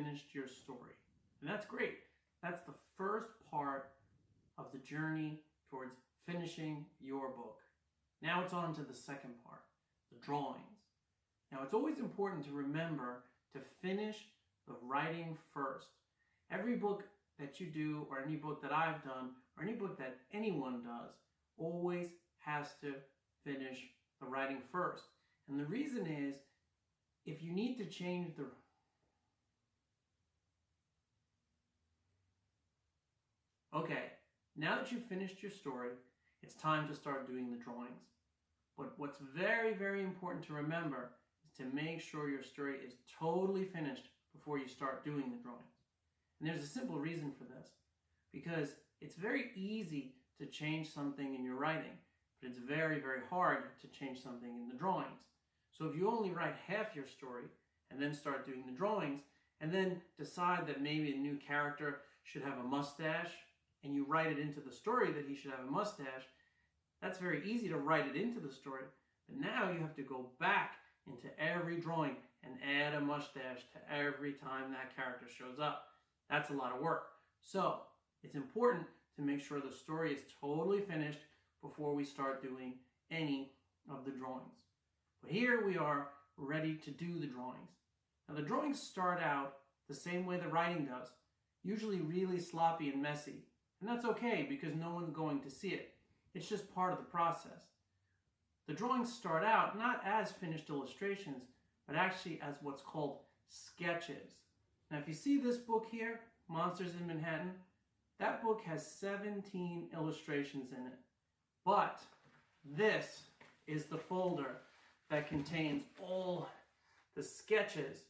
finished your story. And that's great. That's the first part of the journey towards finishing your book. Now it's on to the second part, the drawings. Now it's always important to remember to finish the writing first. Every book that you do, or any book that I've done, or any book that anyone does, always has to finish the writing first. And the reason is, if you need to change the... Okay, now that you've finished your story, it's time to start doing the drawings. But what's very, very important to remember is to make sure your story is totally finished before you start doing the drawings. And there's a simple reason for this, because it's very easy to change something in your writing, but it's very, very hard to change something in the drawings. So if you only write half your story and then start doing the drawings, and then decide that maybe a new character should have a mustache, and you write it into the story that he should have a mustache, that's very easy to write it into the story. But now you have to go back into every drawing and add a mustache to every time that character shows up. That's a lot of work. So it's important to make sure the story is totally finished before we start doing any of the drawings. But here we are ready to do the drawings. Now the drawings start out the same way the writing does, usually really sloppy and messy. And that's okay, because no one's going to see it. It's just part of the process. The drawings start out not as finished illustrations, but actually as what's called sketches. Now if you see this book here, Monsters in Manhattan, that book has 17 illustrations in it. But this is the folder that contains all the sketches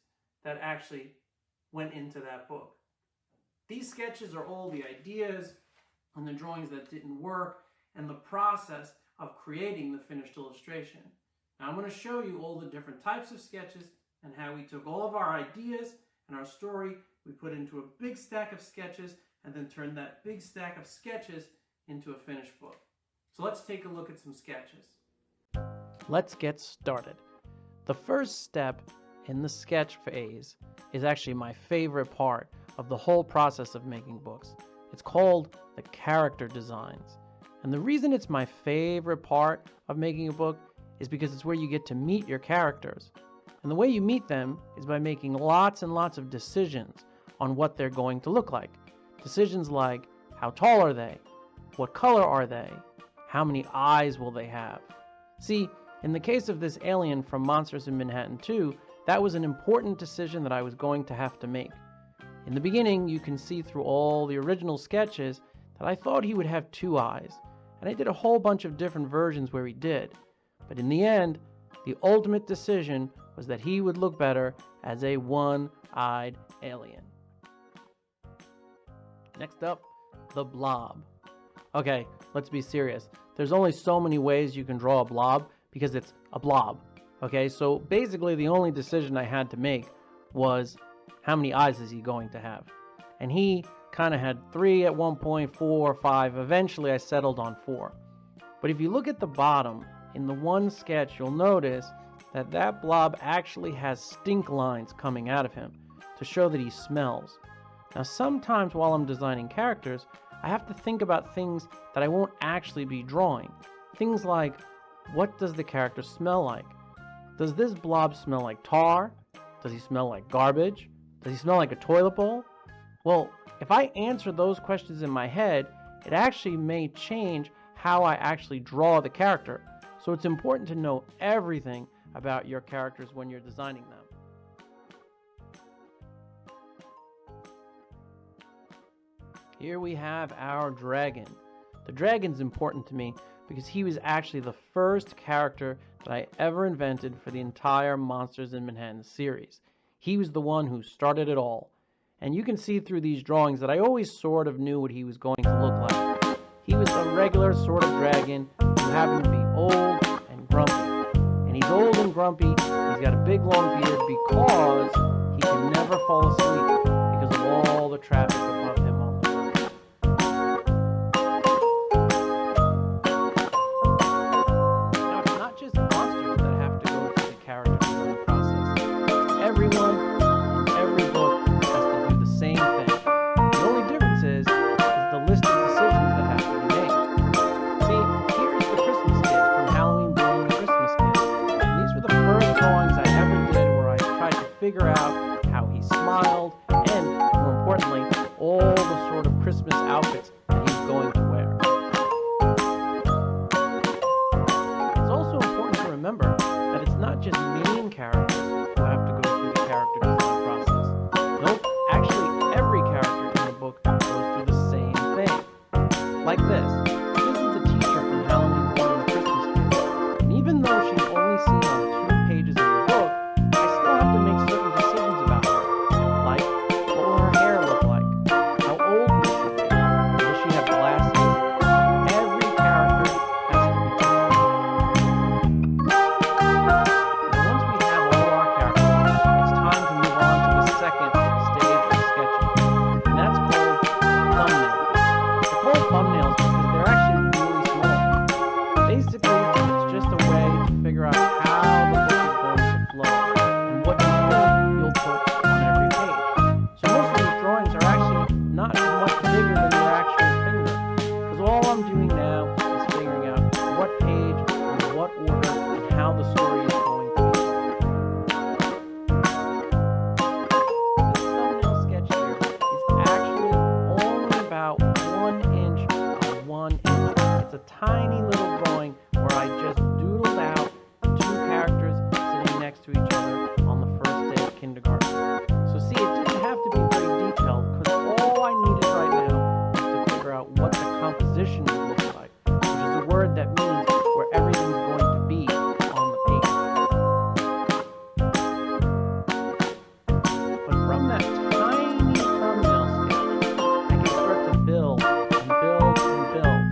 that actually went into that book. These sketches are all the ideas and the drawings that didn't work and the process of creating the finished illustration. Now I'm going to show you all the different types of sketches and how we took all of our ideas and our story, we put into a big stack of sketches, and then turned that big stack of sketches into a finished book. So let's take a look at some sketches. Let's get started. The first step in the sketch phase is actually my favorite part of the whole process of making books. It's called the character designs. And the reason it's my favorite part of making a book is because it's where you get to meet your characters. And the way you meet them is by making lots and lots of decisions on what they're going to look like. Decisions like, how tall are they? What color are they? How many eyes will they have? See, in the case of this alien from Monsters in Manhattan 2, that was an important decision that I was going to have to make. In the beginning, you can see through all the original sketches that I thought he would have 2 eyes, and I did a whole bunch of different versions where he did. But in the end, the ultimate decision was that he would look better as a one-eyed alien. Next up, the blob. Okay, let's be serious. There's only so many ways you can draw a blob because it's a blob. Okay, so basically the only decision I had to make was how many eyes is he going to have? And he kind of had 3 at one point, 4, 5. Eventually I settled on 4. But if you look at the bottom, in the one sketch, you'll notice that that blob actually has stink lines coming out of him to show that he smells. Now sometimes while I'm designing characters, I have to think about things that I won't actually be drawing. Things like, what does the character smell like? Does this blob smell like tar? Does he smell like garbage? Does he smell like a toilet bowl? Well, if I answer those questions in my head, it actually may change how I actually draw the character. So it's important to know everything about your characters when you're designing them. Here we have our dragon. The dragon's important to me because he was actually the first character that I ever invented for the entire Monsters in Manhattan series. He was the one who started it all. And you can see through these drawings that I always sort of knew what he was going to look like. He was a regular sort of dragon who happened to be old and grumpy. And he's old and grumpy, he's got a big long beard because he can never fall asleep because of all the traffic above him on the road. Now it's not just monsters that have to go through the character design process. Everyone in every book has to tiny little drawing where I just doodled out 2 characters sitting next to each other on the first day of kindergarten. So see, it didn't have to be very detailed because all I needed right now was to figure out what the composition would look like, which is a word that means where everything's going to be on the page. But from that tiny thumbnail sketch, I can start to build and build and build.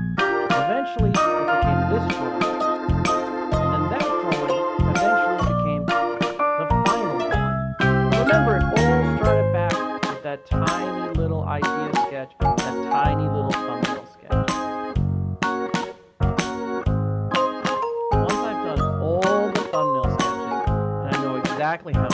Eventually, it became this drawing. And then that drawing eventually became the final drawing. Remember, it all started back with that tiny little idea sketch, that tiny little thumbnail sketch. Once I've done all the thumbnail sketching, and I know exactly how